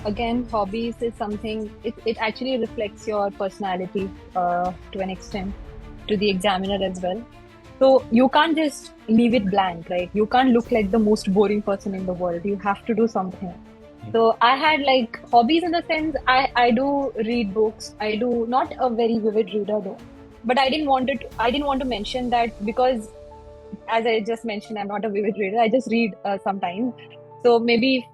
Again, hobbies is something, it actually reflects your personality to an extent, to the examiner as well. So you can't just leave it blank, right? You can't look like the most boring person in the world. You have to do something. So I had like hobbies in the sense I do read books. I do not a very vivid reader though, but I didn't want to mention that because as I just mentioned, I'm not a vivid reader. I just read sometimes. So maybe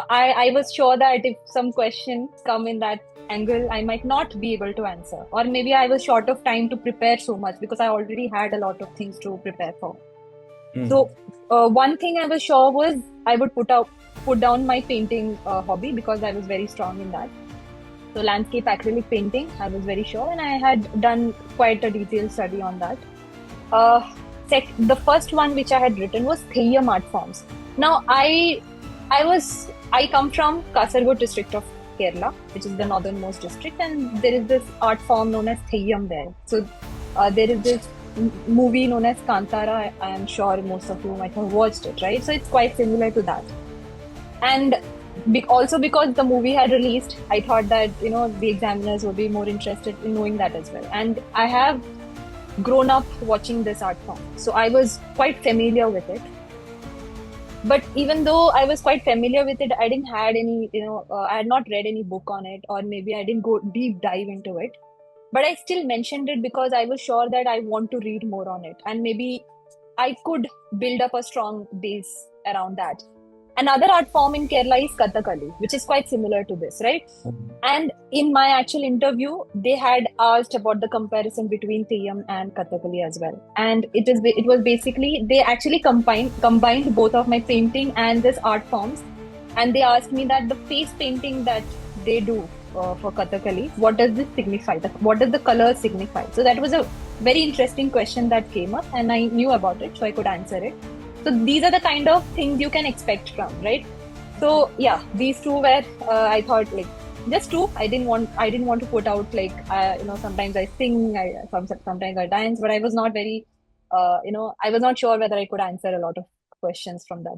I was sure that if some questions come in that angle, I might not be able to answer. Or maybe I was short of time to prepare so much because I already had a lot of things to prepare for. Mm. So one thing I was sure was I would put down my painting hobby because I was very strong in that. So landscape acrylic painting, I was very sure, and I had done quite a detailed study on that. Uh, the first one which I had written was Theyyam art forms. Now, I come from Kasaragod district of Kerala, which is the northernmost district, and there is this art form known as Theyyam there. So there is this movie known as Kantara. I am sure most of you might have watched it, right? So it's quite similar to that. And also because the movie had released, I thought that the examiners would be more interested in knowing that as well. And I have grown up watching this art form. So I was quite familiar with it. But even though I was quite familiar with it, I didn't had any, I had not read any book on it, or maybe I didn't go deep dive into it. But I still mentioned it because I was sure that I want to read more on it. And maybe I could build up a strong base around that. Another art form in Kerala is Kathakali, which is quite similar to this, right? And in my actual interview, they had asked about the comparison between Theyyam and Kathakali as well. And it was basically they actually combined both of my painting and this art forms. And they asked me that the face painting that they do for Kathakali, what does this signify? What does the color signify? So that was a very interesting question that came up, and I knew about it, so I could answer it. So these are the kind of things you can expect from, right? So yeah, these two were I thought like just two. I didn't want to put out like sometimes I sing, sometimes I dance, but I was not very I was not sure whether I could answer a lot of questions from that.